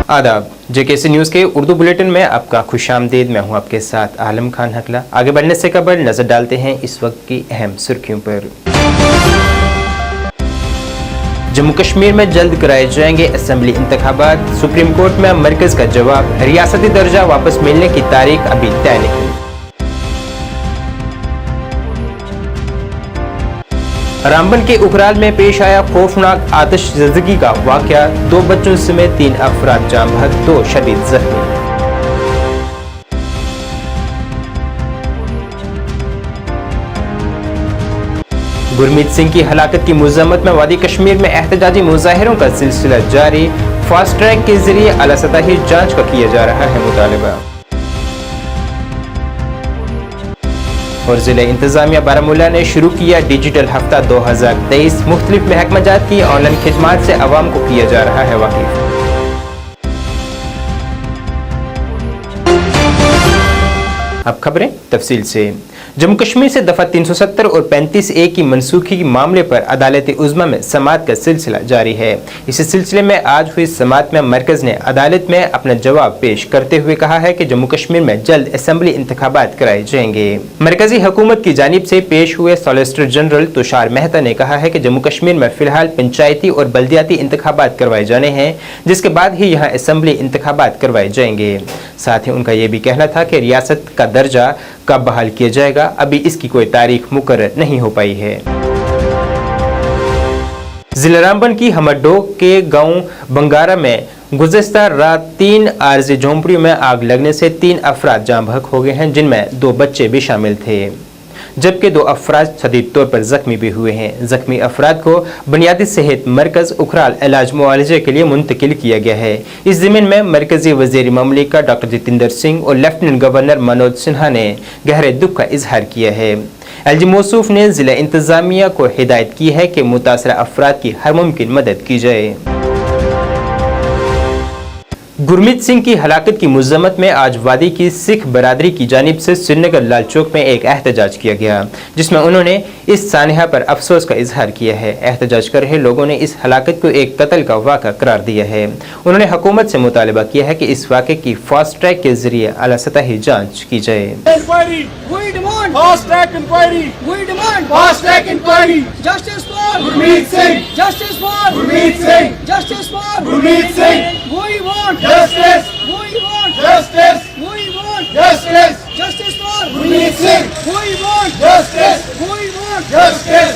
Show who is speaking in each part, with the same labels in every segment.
Speaker 1: आदाब, JKC news के Urdu bulletin में आपका खुशामदीद। मैं हूं आपके साथ आलम खान हकला। आगे बढ़ने से कबल नजर डालते हैं इस वक्त की अहम सुर्खियों पर। जम्मू कश्मीर में जल्द कराए जाएंगे असेंबली इंतखाबात। सुप्रीम कोर्ट में मरकज का जवाब, रियासती दर्जा वापस मिलने की तारीख अभी तय नहीं। रामबन के उखराल में पेश आया खौफनाक आतिशज़दगी का वाकया। 2 बच्चों समेत 3 अफराद जाम बहक, 2 शदीद जख्मी। गुरमीत सिंह की हलाकत की मज़म्मत में वादी कश्मीर में एहतजाजी मुजाहिरों का सिलसिला जारी। फास्ट ट्रैक के जरिए आला सतही जांच का किया जा रहा है मुतालबा। और जिला इंतजामिया बारामूला ने शुरू किया डिजिटल हफ्ता 2023। मुख्तलिफ महकमाजात की ऑनलाइन खिदमात से अवाम को किया जा रहा है वाकिफ। अब खबरें तफसील से। जम्मू कश्मीर से दफा 370 और 35A की मनसूखी के मामले पर अदालत उज़्मा में समाअत का सिलसिला जारी है। इसी सिलसिले में आज हुई समाअत में मरकज ने अदालत में अपना जवाब पेश करते हुए कहा है कि जम्मू कश्मीर में जल्द असेंबली इंतखाबात कराए जाएंगे। मरकजी हुकूमत की जानिब से पेश हुए सॉलिसिटर जनरल तुषार मेहता ने कहा है कि जम्मू कश्मीर में फिलहाल पंचायती और बल्दियाती इंतखाबात करवाए जाने हैं, जिसके बाद ही यहाँ असेंबली इंतखाबात करवाए जाएंगे। साथ ही उनका ये भी कहना था कि रियासत का दर्जा कब बहाल किया जाएगा, अभी इसकी कोई तारीख मुकर्रर नहीं हो पाई है। जिला रामबन की हमडो के गांव बंगारा में गुज़श्ता रात 3 आरजी झोंपड़ियों में आग लगने से 3 अफराद जाम बहक हो गए हैं, जिनमें 2 बच्चे भी शामिल थे, जबकि 2 अफराद शदीद तौर पर जख्मी भी हुए हैं। जख्मी अफराद को बुनियादी सेहत मरकज उखराल इलाज मुआलजे के लिए मुंतकिल किया गया है। इस ज़मीन में मरकजी वज़ीर ममलिका डॉक्टर जितेंद्र सिंह और लेफ्टिनेंट गवर्नर मनोज सिन्हा ने गहरे दुख का इजहार किया है। एलजी मौसूफ ने जिला इंतजामिया को हिदायत की है कि मुतासरा अफराद की हर मुमकिन मदद की जाए। गुरमीत सिंह की हलाकत की मज़म्मत में आज वादी की सिख बरादरी की जानिब से श्रीनगर लाल चौक में एक एहतजाज किया गया, जिसमें उन्होंने इस सानिहा पर अफसोस का इजहार किया है। एहतजाज कर रहे लोगों ने इस हलाकत को एक कत्ल का वाक़ा करार दिया है। उन्होंने हुकूमत से मुतालबा किया है कि इस वाक़े की फास्ट ट्रैक के जरिए आला सतही जाँच की जाए।
Speaker 2: Justice! We want justice! We want justice! Justice for Gurmeet Singh! We want justice! We want justice!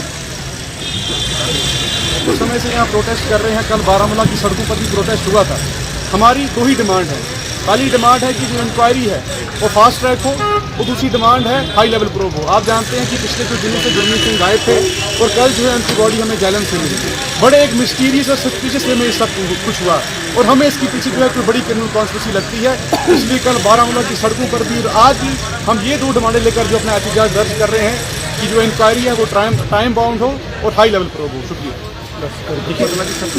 Speaker 3: कुछ समय से यहाँ प्रोटेस्ट कर रहे हैं। कल बारामूला की सड़कों पर भी प्रोटेस्ट हुआ था। हमारी 2 ही डिमांड है। पहली डिमांड है कि जो इंक्वायरी है वो फास्ट ट्रैक हो, और दूसरी डिमांड है हाई लेवल प्रोब हो। आप जानते हैं कि पिछले कुछ दिनों से गुरमीत सिंह गायब थे और कल जो है उनकी बॉडी हमें जैलम से मिली। बड़े एक मिस्टीरियस और सस्पिशियस वे में ये सब कुछ हुआ और हमें इसके पीछे जो है कोई बड़ी क्रिमिनल कॉन्स्पिरेसी लगती है। इसलिए कल बारामूला की सड़कों पर भी और आज भी हम ये 2 डिमांडें लेकर जो अपना एहतजाज दर्ज कर रहे हैं कि जो इंक्वायरी है वो टाइम बाउंड हो और हाई लेवल प्रोब हो। शुक्रिया।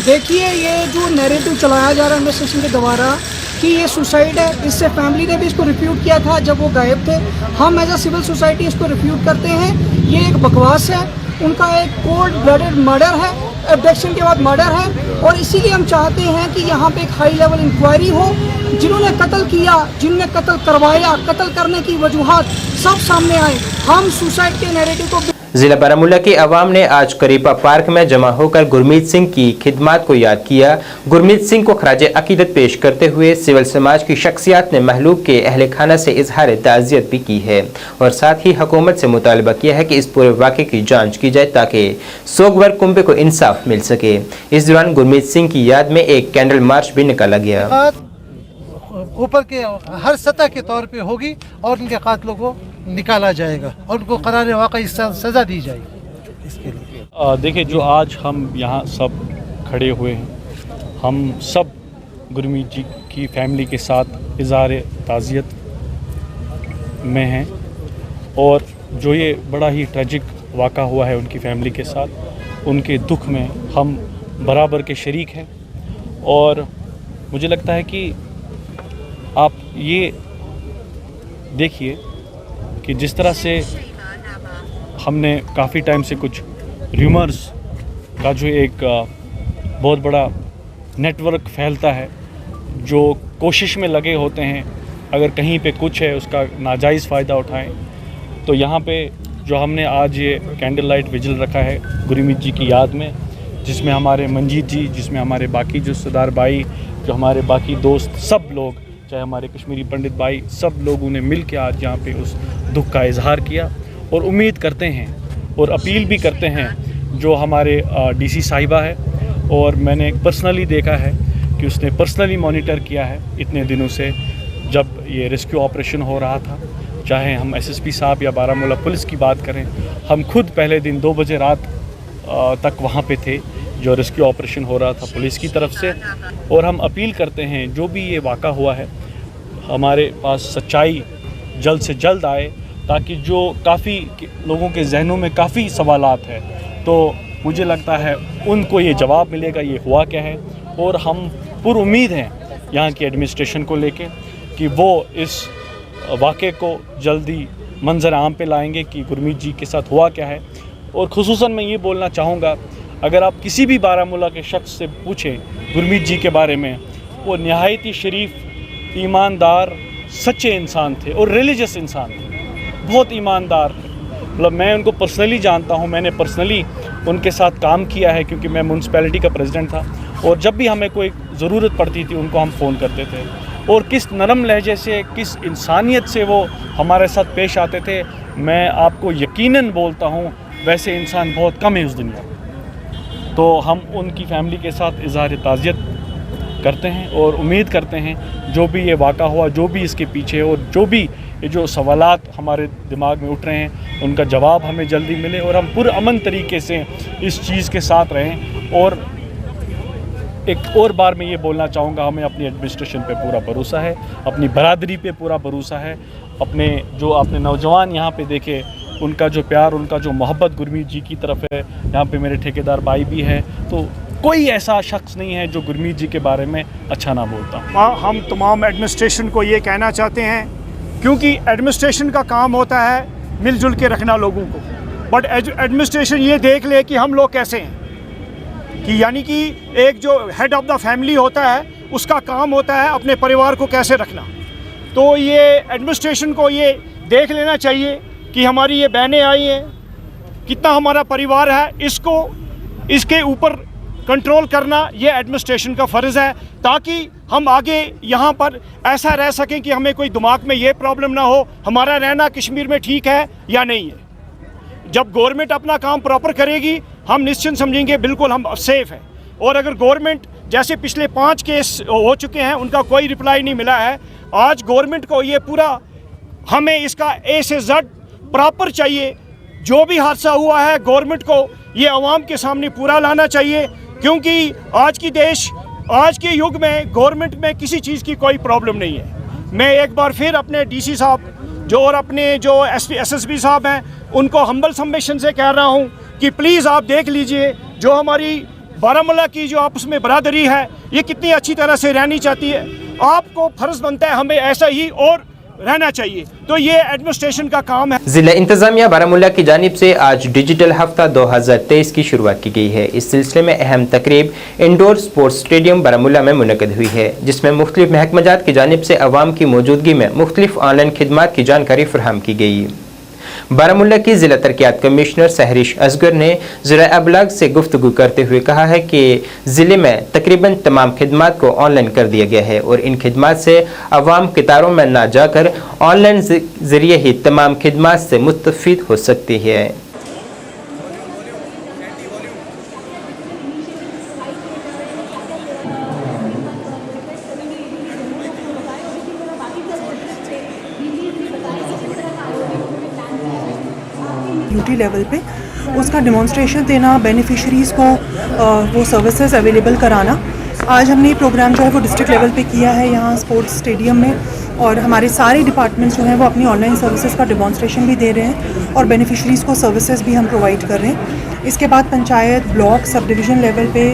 Speaker 4: देखिए, ये जो नैरेटिव चलाया जा रहा है इन्वेस्टिगेशन के द्वारा कि ये सुसाइड है, इससे फैमिली ने भी इसको रिफ्यूट किया था जब वो गायब थे। हम एज अ सिविल सोसाइटी इसको रिफ्यूट करते हैं। ये एक बकवास है। उनका एक कोल्ड ब्लडेड मर्डर है, एब्डक्शन के बाद मर्डर है, और इसीलिए हम चाहते हैं कि यहाँ पे एक हाई लेवल इंक्वायरी हो। जिन्होंने कत्ल किया, जिनने कत्ल करवाया, कत्ल करने की वजूहात सब सामने आए। हम सुसाइड के नैरेटिव को
Speaker 1: जिला बारामूला की अवाम ने आज करीपा पार्क में जमा होकर गुरमीत सिंह की खिदमात को याद किया। गुरमीत सिंह को खराज अकीदत पेश करते हुए सिविल समाज की शख्सियात ने महलूक के अहले खाना से इजहार ताज़ियत भी की है और साथ ही हुकूमत से मुतालबा किया है कि इस पूरे वाक़े की जांच की जाए ताकि सोगवर कुंबे को इंसाफ मिल सके। इस दौरान गुरमीत सिंह की याद में एक कैंडल मार्च भी निकाला गया।
Speaker 5: ऊपर के हर सतह के तौर पे होगी और उनके कातिलों को निकाला जाएगा और उनको करार वाक़ई सज़ा दी जाएगी। इसके लिए
Speaker 6: देखिए, जो आज हम यहाँ सब खड़े हुए हैं, हम सब गुरमीत जी की फैमिली के साथ इज़हार ताज़ियत में हैं और जो ये बड़ा ही ट्रेजिक वाक़ा हुआ है उनकी फैमिली के साथ, उनके दुख में हम बराबर के शरीक हैं। और मुझे लगता है कि आप ये देखिए कि जिस तरह से हमने काफ़ी टाइम से कुछ र्यूमर्स का जो एक बहुत बड़ा नेटवर्क फैलता है जो कोशिश में लगे होते हैं, अगर कहीं पे कुछ है उसका नाजायज़ फ़ायदा उठाएं। तो यहाँ पे जो हमने आज ये कैंडल लाइट विजिल रखा है गुरमीत जी की याद में, जिसमें हमारे मंजीत जी, जिसमें हमारे बाकी जो सरदार भाई, जो हमारे बाकी दोस्त, सब लोग, चाहे हमारे कश्मीरी पंडित भाई, सब लोगों ने मिल के आज यहाँ पे उस दुख का इजहार किया। और उम्मीद करते हैं और अपील भी करते हैं, जो हमारे डीसी साहिबा है, और मैंने पर्सनली देखा है कि उसने पर्सनली मॉनिटर किया है इतने दिनों से, जब ये रेस्क्यू ऑपरेशन हो रहा था। चाहे हम एसएसपी साहब या बारामूला पुलिस की बात करें, हम खुद पहले दिन 2 बजे रात तक वहाँ पे थे जो रेस्क्यू ऑपरेशन हो रहा था पुलिस की तरफ से। और हम अपील करते हैं, जो भी ये वाक़ा हुआ है, हमारे पास सच्चाई जल्द से जल्द आए, ताकि जो काफ़ी लोगों के जहनों में काफ़ी सवालात है, तो मुझे लगता है उनको ये जवाब मिलेगा ये हुआ क्या है। और हम पुरुम्मीद हैं यहाँ की एडमिनिस्ट्रेशन को लेके कि वो इस वाक़े को जल्दी मंजर आम पे लाएंगे कि गुरमीत जी के साथ हुआ क्या है। और ख़ुसूसन मैं ये बोलना चाहूँगा, अगर आप किसी भी बारामूला के शख्स से पूछें गुरमीत जी के बारे में, वो नहायत ही शरीफ, ईमानदार, सच्चे इंसान थे और रिलीजियस इंसान थे, बहुत ईमानदार। मतलब मैं उनको पर्सनली जानता हूँ, मैंने पर्सनली उनके साथ काम किया है, क्योंकि मैं म्यूनसिपैलिटी का प्रेसिडेंट था, और जब भी हमें कोई ज़रूरत पड़ती थी उनको हम फ़ोन करते थे। और किस नरम लहजे से, किस इंसानियत से वो हमारे साथ पेश आते थे, मैं आपको यकीनन बोलता हूँ वैसे इंसान बहुत कम है उस दुनिया में। तो हम उनकी फ़ैमिली के साथ इज़हार ताज़ियत करते हैं और उम्मीद करते हैं जो भी ये वाक़ा हुआ, जो भी इसके पीछे, और जो भी ये जो सवालात हमारे दिमाग में उठ रहे हैं, उनका जवाब हमें जल्दी मिले और हम पुरअमन तरीके से इस चीज़ के साथ रहें। और एक और बार मैं ये बोलना चाहूँगा, हमें अपनी एडमिनिस्ट्रेशन पे पूरा भरोसा है, अपनी बरादरी पे पूरा भरोसा है, अपने जो आपने नौजवान यहाँ पे देखे, उनका जो प्यार, उनका जो मोहब्बत गुरमीत जी की तरफ है। यहाँ पे मेरे ठेकेदार भाई भी हैं, तो कोई ऐसा शख्स नहीं है जो गुरमीत जी के बारे में अच्छा ना बोलता।
Speaker 3: हम तमाम एडमिनिस्ट्रेशन को ये कहना चाहते हैं, क्योंकि एडमिनिस्ट्रेशन का काम होता है मिलजुल के रखना लोगों को, बट एडमिनिस्ट्रेशन ये देख ले कि हम लोग कैसे हैं, कि यानी कि एक जो हेड ऑफ़ द फैमिली होता है उसका काम होता है अपने परिवार को कैसे रखना। तो ये एडमिनिस्ट्रेशन को ये देख लेना चाहिए कि हमारी ये बहनें आई हैं, कितना हमारा परिवार है, इसको इसके ऊपर कंट्रोल करना ये एडमिनिस्ट्रेशन का फ़र्ज़ है, ताकि हम आगे यहाँ पर ऐसा रह सकें कि हमें कोई दिमाग में ये प्रॉब्लम ना हो हमारा रहना कश्मीर में ठीक है या नहीं है। जब गवर्नमेंट अपना काम प्रॉपर करेगी, हम निश्चिंत समझेंगे बिल्कुल हम सेफ़ हैं। और अगर गवर्नमेंट, जैसे पिछले 5 केस हो चुके हैं, उनका कोई रिप्लाई नहीं मिला है, आज गवर्नमेंट को ये पूरा, हमें इसका ए से जेड प्रॉपर चाहिए। जो भी हादसा हुआ है गवर्नमेंट को ये आवाम के सामने पूरा लाना चाहिए, क्योंकि आज के युग में गवर्नमेंट में किसी चीज़ की कोई प्रॉब्लम नहीं है। मैं एक बार फिर अपने डीसी साहब जो और अपने जो एसएसपी साहब हैं, उनको हम्बल सबमिशन से कह रहा हूँ कि प्लीज़ आप देख लीजिए जो हमारी बारामूला की जो आपस में बरादरी है, ये कितनी अच्छी तरह से रहनी चाहती है। आपको फ़र्ज़ बनता है हमें ऐसा ही और रहना चाहिए। तो ये एडमिनिस्ट्रेशन का काम है।
Speaker 1: जिला इंतजामिया बारामूला की जानिब से आज डिजिटल हफ्ता 2023 की शुरुआत की गई है। इस सिलसिले में अहम तकरीब इंडोर स्पोर्ट्स स्टेडियम बारामूला में मुनक़द हुई है, जिसमें मुख्तलिफ महकमाजात की जानिब से अवाम की मौजूदगी में मुख्तलिफ ऑनलाइन खिदमात की जानकारी फराहम की गई। बारामूला की जिला तरक्यात कमिश्नर सहरिश असगर ने ज़राए अबलाग से गुफ्तगू करते हुए कहा है कि ज़िले में तकरीबन तमाम खिदमात को ऑनलाइन कर दिया गया है और इन खिदमात से अवाम कतारों में ना जाकर ऑनलाइन ज़रिए ही तमाम खिदमात से मुस्तफ़ीद हो सकती है।
Speaker 7: ड्यूटी लेवल पे उसका डेमोन्स्ट्रेशन देना, बेनिफिशरीज़ को वो सर्विसेज अवेलेबल कराना। आज हमने ये प्रोग्राम जो है वो डिस्ट्रिक्ट लेवल पे किया है यहाँ स्पोर्ट्स स्टेडियम में, और हमारे सारे डिपार्टमेंट्स जो हैं वो अपनी ऑनलाइन सर्विसेज का डेमोन्स्ट्रेशन भी दे रहे हैं और बेनिफिशरीज़ को सर्विसेज भी हम प्रोवाइड कर रहे हैं। इसके बाद panchayat, block, sub division level पे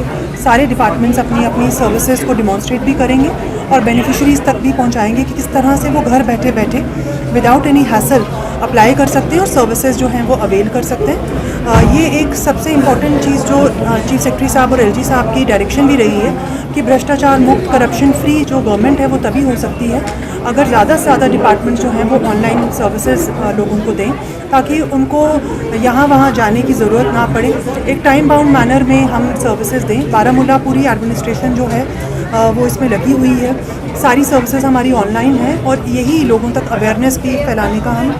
Speaker 7: सारे डिपार्टमेंट्स अपनी अपनी सर्विसेज को डेमोन्स्ट्रेट भी करेंगे और बेनिफिशरीज़ तक भी पहुँचाएँगे कि किस तरह से वो घर बैठे बैठे विदाउट एनी हैसल अप्लाई कर सकते हैं और सर्विसेज जो हैं वो अवेल कर सकते हैं। ये एक सबसे इम्पॉर्टेंट चीज़ जो चीफ सेक्रेटरी साहब और एलजी साहब की डायरेक्शन भी रही है कि भ्रष्टाचार मुक्त करप्शन फ्री जो गवर्नमेंट है वो तभी हो सकती है अगर ज़्यादा से ज़्यादा डिपार्टमेंट्स जो हैं वो ऑनलाइन सर्विसेज लोगों को दें ताकि उनको यहाँ वहाँ जाने की ज़रूरत ना पड़े। एक टाइम बाउंड मैनर में हम सर्विसेज दें। बारामूला पूरी एडमिनिस्ट्रेशन जो है वो इसमें लगी हुई है। सारी सर्विसेज हमारी ऑनलाइन हैं और यही लोगों तक अवेयरनेस भी फैलाने का हम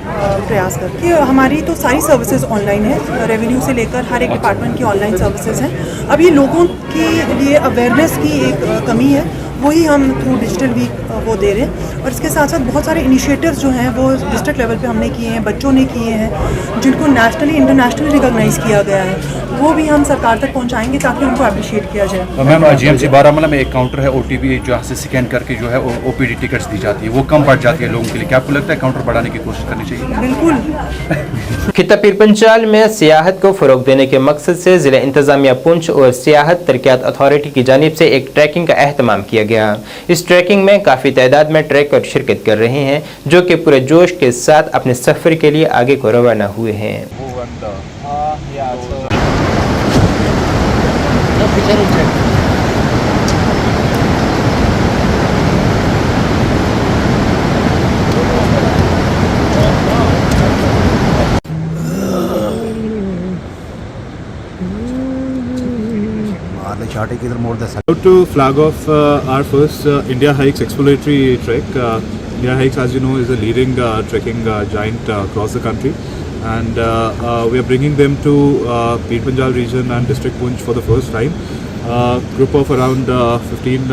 Speaker 7: प्रयास करते हैं। हमारी तो सारी सर्विसेज ऑनलाइन है, रेवेन्यू से लेकर हर एक डिपार्टमेंट की ऑनलाइन सर्विसेज हैं। अब ये लोगों के लिए अवेयरनेस की एक कमी है, वही हम थ्रू डिजिटल वीक वो दे रहे हैं। और इसके साथ साथ बहुत सारे इनिशिएटिव्स जो हैं वो डिस्ट्रिक्ट लेवल पे हमने किए हैं, बच्चों ने किए हैं जिनको नेशनली इंटरनेशनली रिकॉग्नाइज़ किया गया है, वो भी हम सरकार तक पहुंचाएंगे ताकि उनको अप्रिशिएट किया जाए।
Speaker 8: मैम जीएमसी बारामूला में एक काउंटर है, ओटीपी जहाँ से स्कैन करके जो है ओपीडी टिकट्स दी जाती है, वो कम पड़ जाती है लोगों के लिए। क्या आपको लगता है काउंटर बढ़ाने की कोशिश करनी चाहिए?
Speaker 7: बिल्कुल।
Speaker 1: खिता पीर पंचाल में सियाहत को फरोग देने के मकसद से जिला इंतजामिया पुंछ और सियाहत तरक्यात अथॉरिटी की जानिब से एक ट्रैकिंग का एहतमाम किया गया। इस ट्रैकिंग में काफ़ी तादाद में ट्रैकर शिरकत कर रहे हैं जो कि पूरे जोश के साथ अपने सफ़र के लिए आगे को रवाना हुए हैं।
Speaker 3: About to flag off our first India Hikes exploratory trek. India Hikes, as you know, is a leading trekking giant across the country, and we are bringing them to Pir Panjal region and District Poonch for the first time. Group of around 15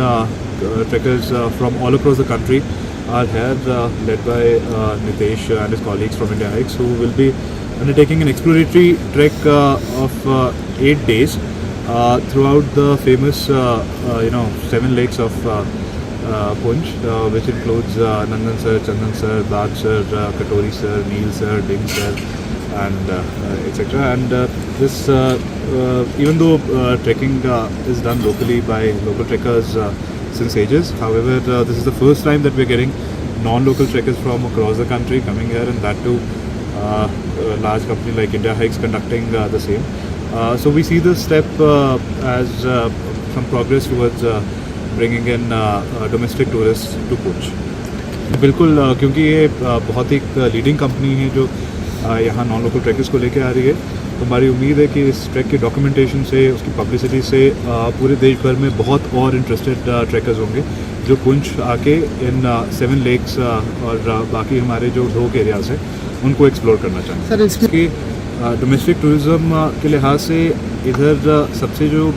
Speaker 3: trekkers from all across the country are here, led by Nitesh and his colleagues from India Hikes, who will be undertaking an exploratory trek of 8 days. Throughout the famous, 7 lakes of Poonch, which includes Nandan Sir, Chandan Sir, Dag Sir, Katori Sir, Neel Sir, Ding Sir, and etc. And this, even though trekking is done locally by local trekkers since ages, however, this is the first time that we are getting non-local trekkers from across the country coming here, and that too a large company like India Hikes conducting the same. So we see this step as some progress towards bringing in domestic tourists to Poonch. बिल्कुल, क्योंकि ये बहुत एक leading company है जो यहाँ non local trackers को लेके आ रही है, तो हमारी उम्मीद है कि इस ट्रैक की डॉक्यूमेंटेशन से, उसकी पब्लिसिटी से पूरे देश भर में बहुत और इंटरेस्टेड ट्रैकर्स होंगे जो पुंछ आके इन 7 लेक्स और बाकी हमारे जो ढोक एरियाज हैं उनको एक्सप्लोर करना चाहेंगे। सर, इसकी डोमेस्टिक टूरिज़्म के लिहाज से इधर सबसे जो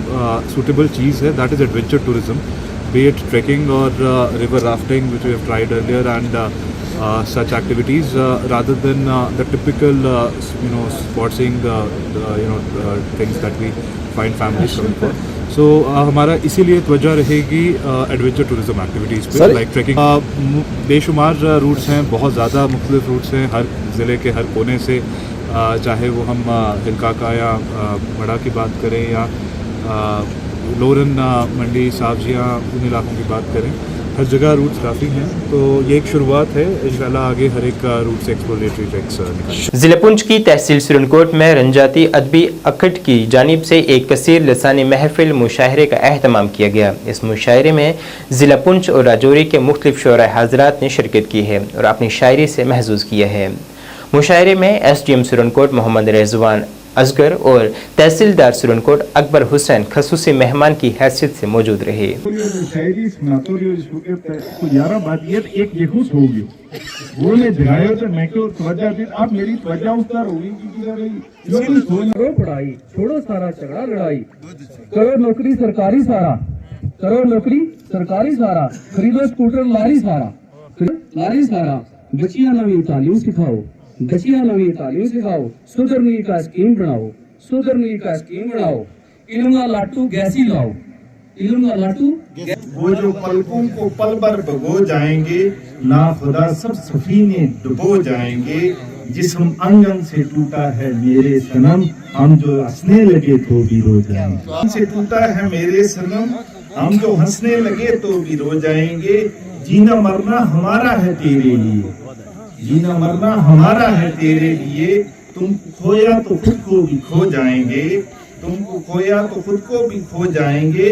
Speaker 3: सूटेबल चीज़ है that is adventure tourism, be it trekking और river rafting which we have tried earlier and such activities rather than the typical spot seeing things that we find families coming for. So हमारा इसीलिए त्वचा रहेगी adventure tourism activities पे, like trekking. बेशुमार roots हैं, बहुत ज़्यादा मुख्तलिफ रूट्स हैं हर ज़िले के हर कोने से, चाहे वो हम हिलका का या बड़ा की बात करें या लोरन मंडी सावजिया उन इलाकों की बात करें, हर जगह रूट्स काफ़ी हैं। तो ये एक शुरुआत है, इंशाल्लाह आगे हर एक रूट से एक्सप्लोरेटरी ट्रैक्स निकलेंगे।
Speaker 1: जिला पुंछ की तहसील सुरनकोट में रंजाती अदबी अकट की जानिब से एक कसीर लसानी महफिल मुशायरे का एहतमाम किया गया। इस मुशायरे में जिला पुंछ और राजौरी के मुख्तलिफ शोरा हजरात ने शिरकत की है और अपनी शायरी से महसूस किया है। मुशायरे में SDM सुरनकोट मोहम्मद रिजवान असगर और तहसीलदार सुरनकोट अकबर हुसैन खसूसी मेहमान की हैसियत से मौजूद रहे।
Speaker 9: शायरी सुनाते हो इसको 11 बात ये एक यहूस होगी वो मैं दिखाया तो मैं को तवज्जो दी, आप मेरी तवज्जो उस तरह होगी कि
Speaker 10: करो पढ़ाई, छोड़ो सारा झगड़ा लड़ाई, करो नौकरी सरकारी सारा, करो नौकरी सरकारी सारा, खरीदो स्कूटर लारी सारा, बच्चियां नवी तालीम सिखाओ, सुधरनी का स्कीम बनाओ, इल्म का लाटू गैसी लाओ,
Speaker 9: वो जो पलकों को पल भर भगो जाएंगे, ना खुदा सब सफीने डुबो जाएंगे, जिस्म अंगन से टूटा है मेरे सनम, हम जो हंसने लगे तो भी रो जाएंगे। से टूटा है मेरे सनम, हम जो हंसने लगे तो भी रो जाएंगे, जीना मरना हमारा है तेरे लिए, जीना मरना हमारा है तेरे लिए, तुमको खोया तो खुद को भी खो जाएंगे, तुमको खोया तो खुद को भी खो जाएंगे,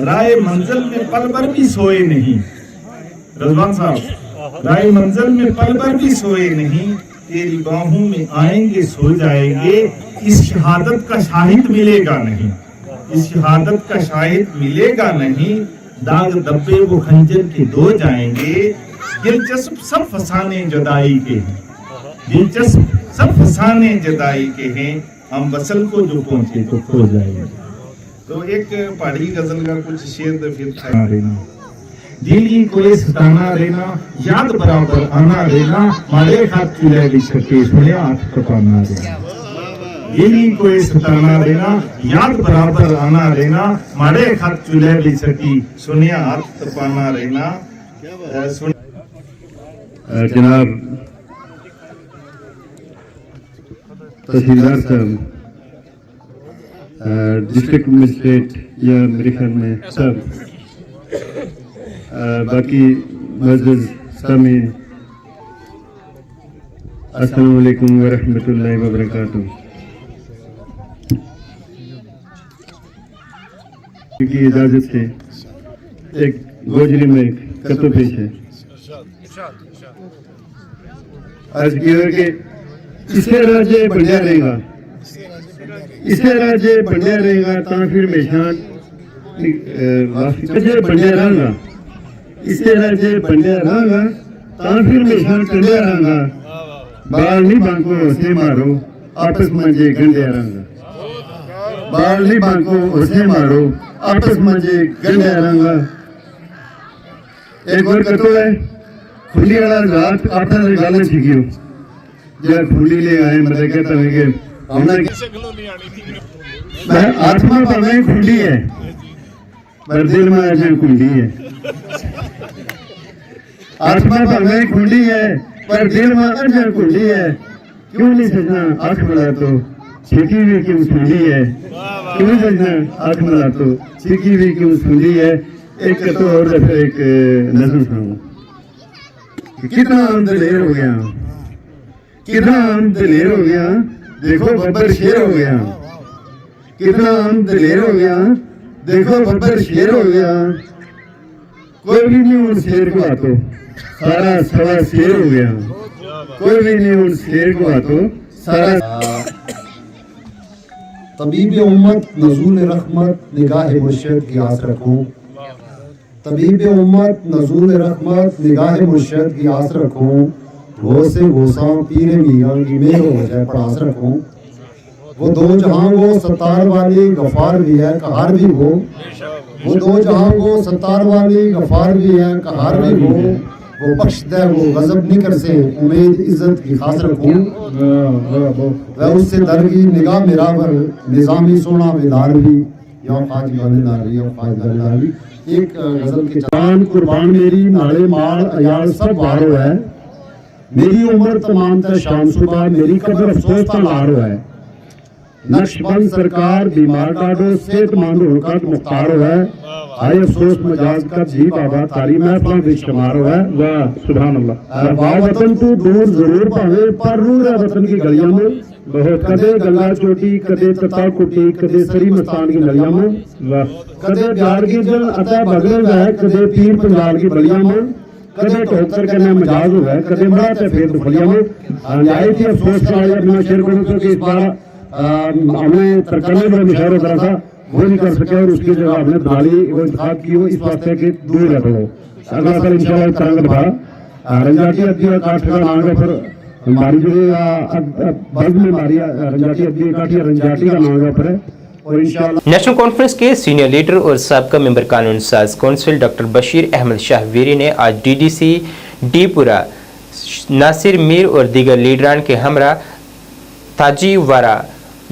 Speaker 9: राय मंजिल में पल भर भी सोए नहीं। रजवान साहब, राय मंजिल में पल भर भी सोए नहीं, तेरी बाहों में आएंगे सो जाएंगे, इस शहादत का शाहिद मिलेगा नहीं, इस शहादत का शाहिद मिलेगा नहीं, दाग धब्बे वो खंजर के दो जाएंगे, दिलचस्प सब फसाने जुदाई के हैं, दिलचस्प सब फसाने जुदाई के हैं, हम वसल को जो पहुंचे तो खो जाएंगे। तो एक पहाड़ी गजल का कुछ शेर फिर था रहना, दिल ही कोई सताना रहना, याद बराबर आना रहना, मारे हाथ चूल्हे भी सके सुने हाथ कपाना रहना, दिल ही कोई सताना रहना, याद बराबर आना रहना, मारे हाथ चूल्हे भी सकी सुने हाथ कपाना रहना।
Speaker 10: जनाब तहसीलदार साहब, डिस्ट्रिक्ट मजिस्ट्रेट या मेरे ख्याल में सब, बाकी मज़दूर सामीन, अस्सलाम वालेकुम व रहमतुल्लाहि व बरकातुहू। की इजाज़त से एक गोजरी में कतो पेश है। अर्ज किया कि इसे राजे बंडिया रहेगा, इसे राजे बंडिया रहेगा, ता फिर मेशान कजे बंडिया रहूंगा, इसे राजे बंडिया रहूंगा, ता फिर मेशान टंडिया रहूंगा, बाल नहीं बांको से मारो आपस में जे गंडिया रहूंगा, बाल नहीं बांको से मारो आपस में जे गंडिया रहूंगा। एक और कतो है खुली वाला रात आपस में गालें सीखियो, जब खुली ले आए मतलब कहता है कि हमने आत्मा भावे खुली है पर दिल में अजय खुली है, आत्मा भावे खुली है पर दिल में अजय खुली है, क्यों नहीं सजना आंख मिला तो छिकी भी क्यों सुनी है, क्यों सजना आंख मिला तो छिकी भी क्यों सुनी है। एक तो और फिर एक नज़म सुनाऊं, कितना हम दिलेर हो गया, कितना हम दिलेर हो गया, देखो बब्बर शेर हो गया, कितना हम दिलेर हो गया, देखो बब्बर शेर हो गया, कोई भी नहीं उन शेर को आतो सारा सवा शेर हो गया, कोई भी नहीं उन शेर को आतो सारा।
Speaker 11: तबीब उम्मत नज़ूल रहमत निगाह मुर्शिद की आस रखूं, तबीब उम्मत नज़ूल रहमत निगाह मुर्शिद की आस रखूं, वो से गोसा पीरे मियाँ की मेहर हो जाए पड़ास रखूं, वो दो जहां वो सत्तार वाली गफार भी है कहार भी हो, वो दो जहां वो सत्तार वाली गफार भी है कहार भी हो, वो बख्श दे वो गजब नहीं कर से उम्मीद इज्जत की खास रखूं, वह उससे दरगी निगाह मेरा पर निजामी सोना बेदार भी या फाज गानेदार भी या फाज गानेदार भी। एक गजल के जान कुर्बान मेरी नाले माल अयाल सब वारो है, मेरी उम्र तमाम तर शाम सुबह मेरी कब्र अफसोस का लारो है, नक्शबंद सरकार बीमार डाडो सेहतमंद होकर मुख्तार है, आए अफसोस मजाज का जी बाबा तारी महफिल विच शमारो है। वाह सुभान अल्लाह। वाह वतन तू दूर जरूर भावे पर रूह है वतन की गलियां में, बहुत कदे गंगा चोटी कदे तता कुटी कदे सरी मस्तान की गलियां में, वाह कदे प्यार की जल अता बगल है कदे पीर पंजाल की बलियां में, कदे ठोकर करने मजाज हुआ है कदे मरा ते फिर दुफलियां में। आई थी अफसोस का अपना शेर को कि इस बार हमें तरकने में मुशावरा करा था वो नहीं कर सके और उसकी जगह हमने दिवाली वो इंतखाब की हो इस वास्ते कि दूर रह थोड़ो अगला साल इंशाल्लाह तरंग दिखा रंजाटी अद्दी काठ का नाम है फिर हमारी जो बल्ब में हमारी रंजाटी अद्दी काठी रंजाटी का नाम है पर और इंशाल्लाह।
Speaker 1: नेशनल कॉन्फ्रेंस के सीनियर लीडर और साबका मेंबर कानून साज कौंसिल डॉक्टर बशीर अहमद शाहवीरी ने आज डीडीसी डीपुरा नासिर मीर और दीगर लीडरान के हमरा ताजीवारा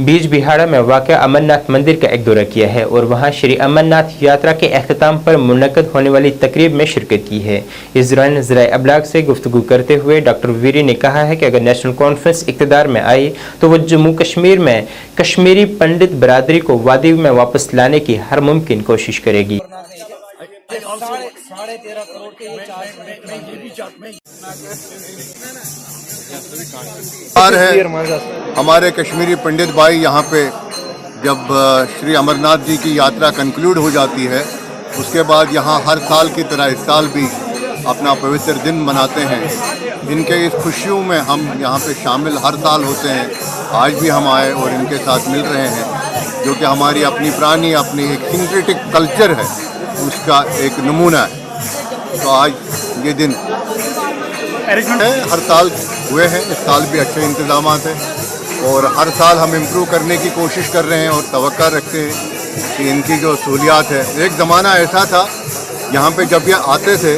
Speaker 1: बीज बिहाड़ा में वाक़ अमरनाथ मंदिर का एक दौरा किया है और वहां श्री अमरनाथ यात्रा के अख्ताम पर मुनक़द होने वाली तकरीब में शिरकत की है। इस दौरान ज़राए अबलाग से गुफ्तगू करते हुए डॉक्टर वीरी ने कहा है कि अगर नेशनल कॉन्फ्रेंस इक़्तिदार में आई तो वह जम्मू कश्मीर में कश्मीरी पंडित बरादरी को वादी में वापस लाने की हर मुमकिन कोशिश करेगी।
Speaker 2: साढ़े 13 करोड़ के
Speaker 11: है हमारे कश्मीरी पंडित भाई यहाँ पे जब श्री अमरनाथ जी की यात्रा कंक्लूड हो जाती है उसके बाद यहाँ हर साल की तरह इस साल भी अपना पवित्र दिन मनाते हैं। इनके इस खुशियों में हम यहाँ पे शामिल हर साल होते हैं। आज भी हम आए और इनके साथ मिल रहे हैं, जो कि हमारी अपनी पुरानी अपनी एक सिंक्रेटिक कल्चर है उसका एक नमूना है। तो आज ये दिन है, हर साल हुए हैं, इस साल भी अच्छे इंतजाम हैं और हर साल हम इम्प्रूव करने की कोशिश कर रहे हैं और तवक्का रखते हैं कि इनकी जो सहूलियात है। एक ज़माना ऐसा था यहाँ पे जब ये आते थे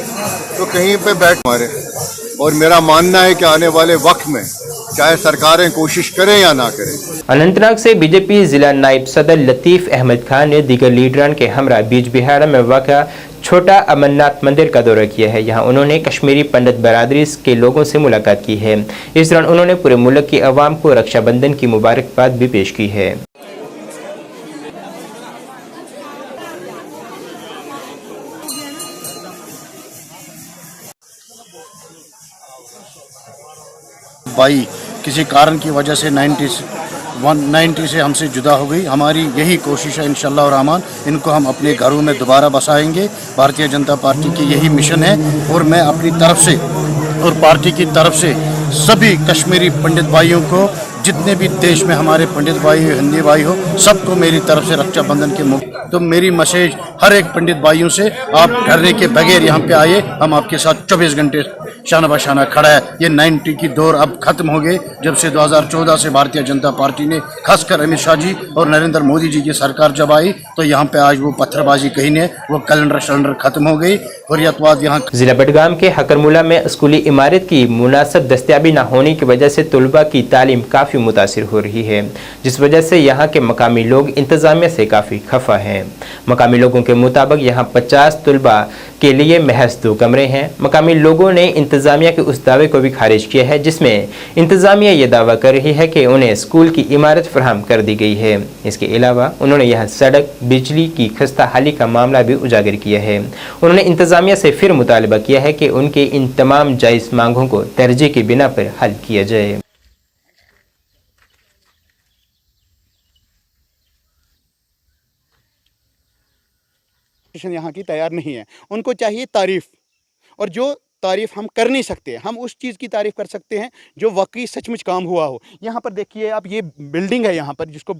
Speaker 11: तो कहीं पे बैठ मारे, और मेरा मानना है कि आने वाले वक्त में चाहे सरकारें कोशिश करें या ना करें।
Speaker 1: अनंतनाग से बीजेपी जिला नायब सदर लतीफ़ अहमद खान ने दीगर लीडरान के हमरा बीज बिहाड़ा में वाक़ा छोटा अमरनाथ मंदिर का दौरा किया है। यहाँ उन्होंने कश्मीरी पंडित बरादरी के लोगों से मुलाकात की है। इस दौरान उन्होंने पूरे मुल्क की आवाम को रक्षाबंधन की मुबारकबाद भी पेश की है।
Speaker 12: भाई किसी कारण की वजह से 190 से हमसे जुदा हो गई। हमारी यही कोशिश है इंशाल्लाह और रहमान इनको हम अपने घरों में दोबारा बसाएंगे। भारतीय जनता पार्टी की यही मिशन है और मैं अपनी तरफ से और पार्टी की तरफ से सभी कश्मीरी पंडित भाइयों को, जितने भी देश में हमारे पंडित भाई हो, हिंदी भाई हो, सबको मेरी तरफ से रक्षाबंधन के मौके तो मेरी मैसेज हर एक पंडित भाइयों से, आप डरने के बगैर यहाँ पे आइए, हम आपके साथ 24 घंटे शाना बशाना खड़ा है। ये 90 की दौर अब खत्म हो गए, जब से 2014 से भारतीय जनता पार्टी ने खासकर अमित शाह जी और नरेंद्र मोदी जी की सरकार जब आई तो यहाँ पे आज वो पत्थरबाजी कहीं ने, वो कैलेंडर शलेंडर खत्म हो गई। हुर्रियतवाद यहाँ
Speaker 1: जिला बडगाम के हकरमुला में स्कूली इमारत की मुनासिब दस्तयाबी न होने की वजह से तलबा की तालीम काफ़ी मुतासिर हो रही है, जिस वजह से यहाँ के मकामी लोग इंतजामिया से काफ़ी खफा हैं। मकामी लोगों के मुताबिक यहाँ 50 तलबा के लिए महज 2 कमरे हैं। मकामी लोगों ने इंतजामिया के उस दावे को भी खारिज किया है जिसमें इंतजामिया ये दावा कर रही है कि उन्हें स्कूल की इमारत फराहम कर दी गई है। इसके अलावा उन्होंने यहाँ सड़क, बिजली की खस्ता हाली का मामला भी उजागर किया है। उन्होंने इंतजामिया से फिर मुतालबा किया है कि उनके इन तमाम जायज़ मांगों को तरजीह की बिना पर हल किया जाए।
Speaker 12: यहाँ की तैयार नहीं है, उनको चाहिए तारीफ, और जो तारीफ हम कर नहीं सकते, हम उस चीज़ की तारीफ कर सकते हैं जो वाकई सचमुच काम हुआ हो। यहाँ पर देखिए आप, ये बिल्डिंग है यहाँ पर, जिसको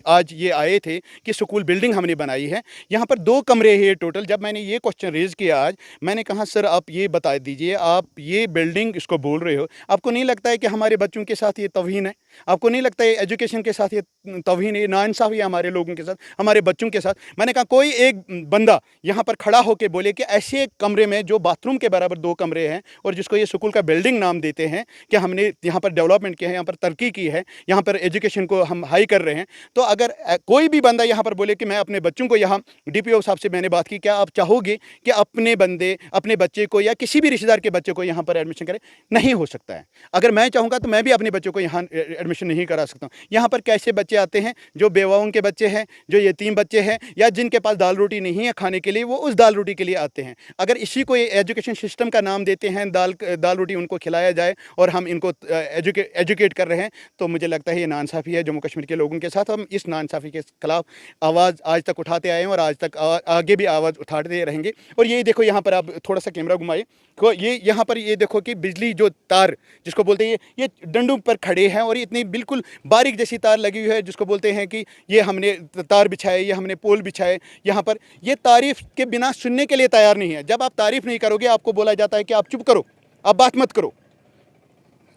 Speaker 12: आज ये आए थे कि स्कूल बिल्डिंग हमने बनाई है। यहाँ पर 2 कमरे हैं टोटल। जब मैंने ये क्वेश्चन रेज किया आज, मैंने कहा सर आप ये बता दीजिए, आप ये बिल्डिंग इसको बोल रहे हो, आपको नहीं लगता है कि हमारे बच्चों के साथ ये तौहीन है? आपको नहीं लगता है एजुकेशन के साथ ये तौहीन है, नाइंसाफ़ी है हमारे लोगों के साथ, हमारे बच्चों के साथ? मैंने कहा कोई एक बंदा यहाँ पर खड़ा होकर बोले कि ऐसे कमरे में जो बाथरूम के बराबर 2 कमरे हैं और जिसको ये स्कूल का बिल्डिंग नाम देते हैं कि हमने यहाँ पर डेवलपमेंट किया है, यहाँ पर तरक्की की है, यहाँ पर एजुकेशन को हम हाई कर रहे हैं, तो अगर कोई भी बंदा यहाँ पर बोले कि मैं अपने बच्चों को यहाँ, DPO साहब से मैंने बात की, क्या आप चाहोगे कि अपने बच्चे को या किसी भी रिश्तेदार के बच्चे को यहाँ पर एडमिशन करें? नहीं हो सकता है। अगर मैं चाहूँगा तो मैं भी अपने बच्चों को यहाँ एडमिशन नहीं करा सकता हूँ। यहाँ पर कैसे बच्चे आते हैं जो बेवाओं के बच्चे हैं, जो यतीम बच्चे हैं, या जिनके पास दाल रोटी नहीं है खाने के लिए, वो उस दाल रोटी के लिए आते हैं। अगर इसी को एजुकेशन सिस्टम का नाम देते हैं, दाल रोटी उनको खिलाया जाए और हम इनको एजुकेट कर रहे हैं, तो मुझे लगता है ये नाइंसाफ़ी है जम्मू कश्मीर के लोगों के साथ। हम इस नाइंसाफ़ी के खिलाफ आवाज़ आज तक उठाते आए हैं और आज तक आगे भी आवाज़ उठाते रहेंगे। और ये देखो यहाँ पर, आप थोड़ा सा कैमरा घुमाइए, तो ये यहाँ पर ये देखो कि बिजली जो तार जिसको बोलते हैं, ये डंडों पर खड़े हैं और इतनी बिल्कुल बारीक जैसी तार लगी हुई है, जिसको बोलते हैं कि ये हमने तार बिछाए, ये हमने पोल बिछाए। यहाँ पर ये तारीफ़ के बिना सुनने के लिए तैयार नहीं है। जब आप तारीफ़ नहीं करोगे, आपको बोला जाता है कि आप चुप करो, आप बात मत करो।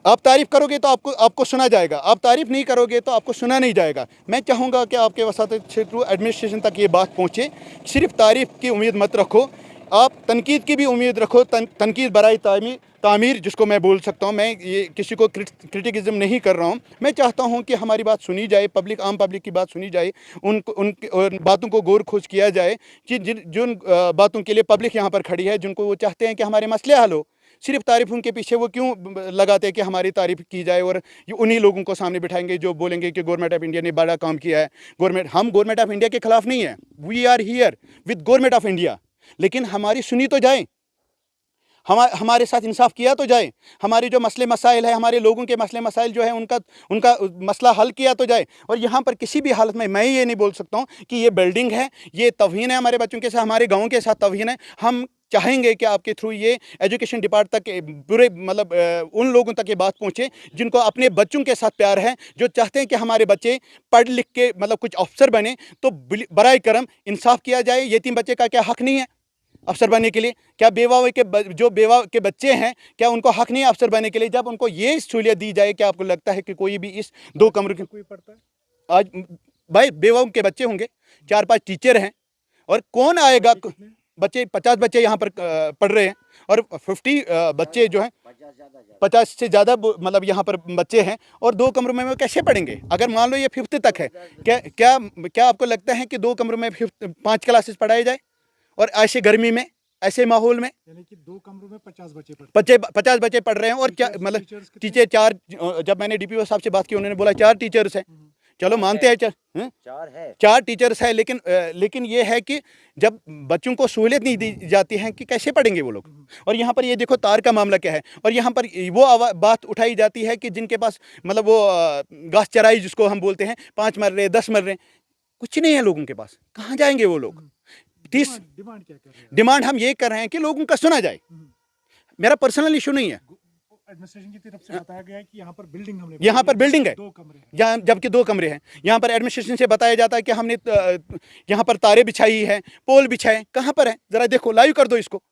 Speaker 12: आप तारीफ़ करोगे तो आपको सुना जाएगा, आप तारीफ़ नहीं करोगे तो आपको सुना नहीं जाएगा। मैं चाहूँगा कि आपके वसातत क्षेत्र एडमिनिस्ट्रेशन तक ये बात पहुँचे। सिर्फ तारीफ़ की उम्मीद मत रखो, आप तनकीद की भी उम्मीद रखो। तनकीद बराए तामीर जिसको मैं बोल सकता हूँ। मैं ये किसी को क्रिटिकिज्म नहीं कर रहा हूँ। मैं चाहता हूँ कि हमारी बात सुनी जाए, आम पब्लिक की बात सुनी जाए, उन बातों को गौर खोज किया जाए कि जिन बातों के लिए पब्लिक यहाँ पर खड़ी है, जिनको वो चाहते हैं कि हमारे मसले हल हो। सिर्फ तारीफ़ों के पीछे वो क्यों लगाते हैं कि हमारी तारीफ़ की जाए, और उन्हीं लोगों को सामने बिठाएंगे जो बोलेंगे कि गवर्नमेंट ऑफ इंडिया ने बड़ा काम किया है। हम गवर्नमेंट ऑफ इंडिया के ख़िलाफ़ नहीं है, we are here with government of India, लेकिन हमारी सुनी तो जाए। हमारे साथ इंसाफ किया तो जाए, हमारे जो मसले मसाइल है, हमारे लोगों के मसले मसाइल जो है उनका मसला हल किया तो जाए। और यहाँ पर किसी भी हालत में मैं ये नहीं बोल सकता हूँ कि ये बिल्डिंग है, ये तौहीन है हमारे बच्चों के साथ, हमारे गाँव के साथ तौहीन है। हम चाहेंगे कि आपके थ्रू ये एजुकेशन डिपार्ट तक पूरे मतलब उन लोगों तक ये बात पहुँचे जिनको अपने बच्चों के साथ प्यार है, जो चाहते हैं कि हमारे बच्चे पढ़ लिख के मतलब कुछ अफसर बने। तो बराए करम इंसाफ किया जाए। यतीम बच्चे का क्या हक़ नहीं है अफसर बनने के लिए? क्या बेवा के बच्चे हैं, क्या उनको हक़ नहीं है अफसर बनने के लिए? जब उनको ये सहूलियत दी जाए, क्या आपको लगता है कि कोई भी इस 2 कमरे के कोई पढ़ता है? आज भाई बेवाओं के बच्चे होंगे, 4-5 टीचर हैं, और कौन आएगा? बच्चे 50 बच्चे यहाँ पर पढ़ रहे हैं और 50 बच्चे जो हैं 50 से ज़्यादा मतलब यहाँ पर बच्चे हैं, और 2 कमरों में वो कैसे पढ़ेंगे? अगर मान लो ये 5th तक है, क्या आपको लगता है कि 2 कमरों में 5 क्लासेस पढ़ाए जाए? और ऐसे गर्मी में, ऐसे माहौल में, यानी कि 2 कमरों में 50 बच्चे पढ़ रहे हैं। और क्या मतलब टीचर 4, जब मैंने डीपीओ साहब से बात की उन्होंने बोला 4 टीचर्स हैं। चलो मानते हैं 4 टीचर्स है, लेकिन ये है कि जब बच्चों को सहूलियत नहीं दी जाती है कि कैसे पढ़ेंगे वो लोग। और यहाँ पर ये देखो तार का मामला क्या है, और यहाँ पर वो बात उठाई जाती है कि जिनके पास मतलब वो घास चराई जिसको हम बोलते हैं, 5 मर रहे, 10 मर रहे, कुछ नहीं है लोगों के पास, कहाँ जाएंगे वो लोग? डिमांड हम ये कर रहे हैं कि लोगों का सुना जाए। मेरा पर्सनल इशू नहीं है।
Speaker 3: एडमिनिस्ट्रेशन की तरफ से बताया गया है कि यहाँ पर बिल्डिंग
Speaker 12: है, 2 कमरे, यहाँ जबकि 2 कमरे हैं। यहाँ पर एडमिनिस्ट्रेशन से बताया जाता है कि हमने यहाँ पर तारे बिछाई है, पोल बिछाए, कहाँ पर है? ज़रा देखो, लाइव कर दो इसको।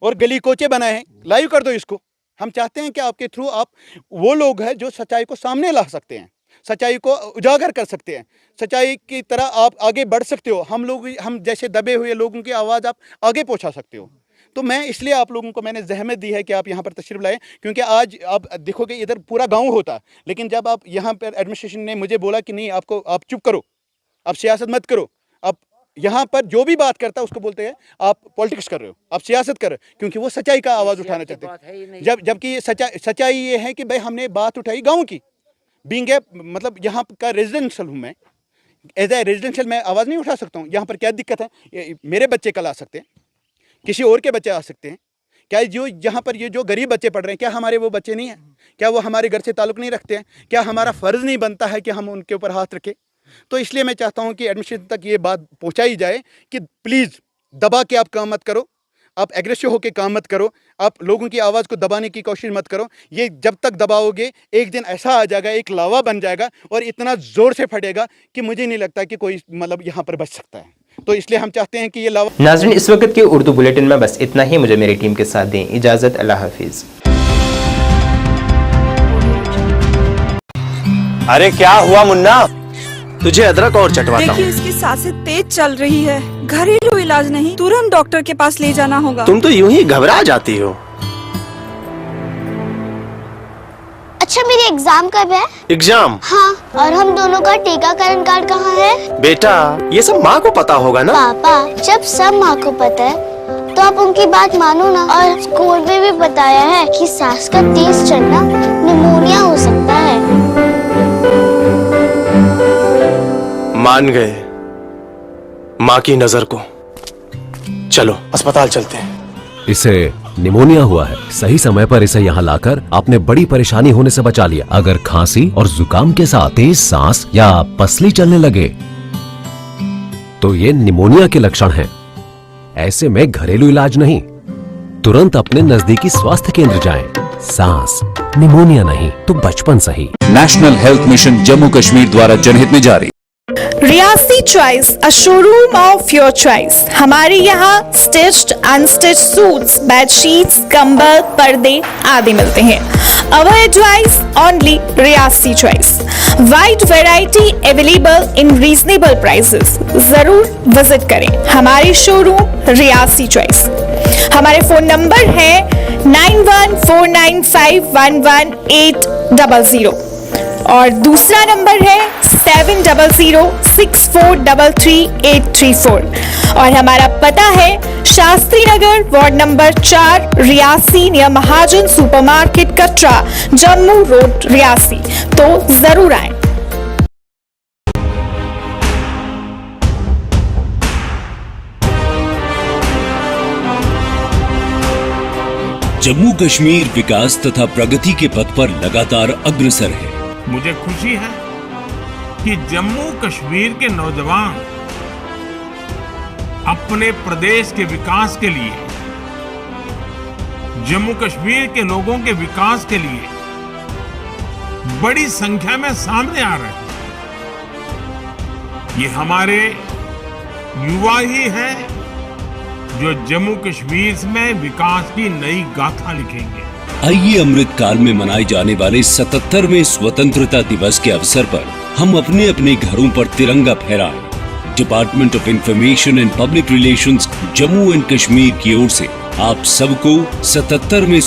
Speaker 12: और गली कोचे बनाए हैं, लाइव कर दो इसको। हम चाहते हैं कि आपके थ्रू आप वो लोग हैं जो सच्चाई को सामने ला सकते हैं, सच्चाई को उजागर कर सकते हैं, सच्चाई की तरह आप आगे बढ़ सकते हो। हम जैसे दबे हुए लोगों की आवाज़ आप आगे पहुँचा सकते हो। तो मैं इसलिए आप लोगों को मैंने ज़हमत दी है कि आप यहाँ पर तशरीफ़ लाएँ, क्योंकि आज आप देखोगे इधर पूरा गांव होता, लेकिन जब आप यहाँ पर एडमिनिस्ट्रेशन ने मुझे बोला कि नहीं, आप चुप करो, आप सियासत मत करो, आप यहाँ पर जो भी बात करता है उसको बोलते हैं आप पॉलिटिक्स कर रहे हो, आप सियासत कर रहे हो, क्योंकि वो सच्चाई का आवाज़ उठाना चाहते हैं। जबकि सच्चाई ये है कि भाई हमने बात उठाई गाँव की। बीइंग ए मतलब यहाँ का रेजिडेंशियल हूँ मैं, एज ए रेजिडेंशियल मैं आवाज़ नहीं उठा सकता हूँ। यहाँ पर क्या दिक्कत है? मेरे बच्चे कल आ सकते हैं, किसी और के बच्चे आ सकते हैं। क्या जो यहाँ पर ये जो गरीब बच्चे पढ़ रहे हैं, क्या हमारे वो बच्चे नहीं हैं? क्या वो हमारे घर से ताल्लुक़ नहीं रखते हैं? क्या हमारा फ़र्ज़ नहीं बनता है कि हम उनके ऊपर हाथ रखें? तो इसलिए मैं चाहता हूँ कि एडमिनिस्ट्रेशन तक ये बात पहुँचाई जाए कि प्लीज़ दबा के आप काम मत करो, आप एग्रेसिव होकर काम मत करो, आप लोगों की आवाज़ को दबाने की कोशिश मत करो। ये जब तक दबाओगे, एक दिन ऐसा आ जाएगा, एक लावा बन जाएगा और इतना ज़ोर से फटेगा कि मुझे नहीं लगता कि कोई मतलब यहाँ पर बच सकता है। तो इसलिए हम चाहते हैं कि ये लावा।
Speaker 1: नाज़रीन, इस वक्त के उर्दू बुलेटिन में बस इतना ही। मुझे मेरी टीम के साथ दें इजाज़त। अल्लाह हाफिज़।
Speaker 13: अरे क्या हुआ मुन्ना, तुझे अदरक और चटवाता हूँ।
Speaker 14: देखिए इसकी सांसें तेज चल रही है, घरेलू इलाज नहीं, तुरंत डॉक्टर के पास ले जाना होगा।
Speaker 13: तुम तो यूं ही घबरा जाती हो।
Speaker 15: अच्छा मेरी एग्जाम कब है?
Speaker 13: एग्जाम?
Speaker 15: हाँ, और हम दोनों का टीकाकरण कार्ड कहाँ है?
Speaker 13: बेटा ये सब माँ को पता होगा ना।
Speaker 15: पापा जब सब माँ को पता है तो आप उनकी बात मानो ना। और स्कूल में भी बताया है कि सांस का तेज चलना निमोनिया हो सकता है।
Speaker 13: मान गए माँ की नजर को। चलो अस्पताल चलते हैं।
Speaker 16: इसे निमोनिया हुआ है। सही समय पर इसे यहाँ लाकर आपने बड़ी परेशानी होने से बचा लिया। अगर खांसी और जुकाम के साथ तेज सांस या पसली चलने लगे तो ये निमोनिया के लक्षण हैं। ऐसे में घरेलू इलाज नहीं, तुरंत अपने नजदीकी स्वास्थ्य केंद्र जाएं। सांस निमोनिया नहीं तो बचपन सही।
Speaker 17: National health mission Jammu Kashmir द्वारा जनहित में जारी।
Speaker 18: Reasi choice, a showroom of your choice. हमारे यहाँ स्टिच्ड, अनस्टिच्ड सूट्स, बेडशीट्स, कंबल, पर्दे आदि मिलते हैं। Our advice only Riasi Choice. Wide variety available in reasonable prices. जरूर विजिट करें हमारे शोरूम रियासी चॉइस। हमारे फोन नंबर है 9149511800 और दूसरा नंबर है 7006433834 और हमारा पता है Shastri Nagar, ward number 4, Reasi, near महाजन सुपरमार्केट कटरा, जम्मू रोड, रियासी। तो जरूर आएं।
Speaker 17: जम्मू कश्मीर विकास तथा प्रगति के पथ पर लगातार अग्रसर है।
Speaker 19: मुझे खुशी है कि जम्मू कश्मीर के नौजवान अपने प्रदेश के विकास के लिए, जम्मू कश्मीर के लोगों के विकास के लिए बड़ी संख्या में सामने आ रहे हैं। ये हमारे युवा ही हैं जो जम्मू कश्मीर में विकास की नई गाथा लिखेंगे।
Speaker 17: आइए अमृत काल में मनाए जाने वाले 77वें स्वतंत्रता दिवस के अवसर पर हम अपने अपने घरों पर तिरंगा फहराएं। Department of information and public relations Jammu and Kashmir की ओर से आप सबको 77वें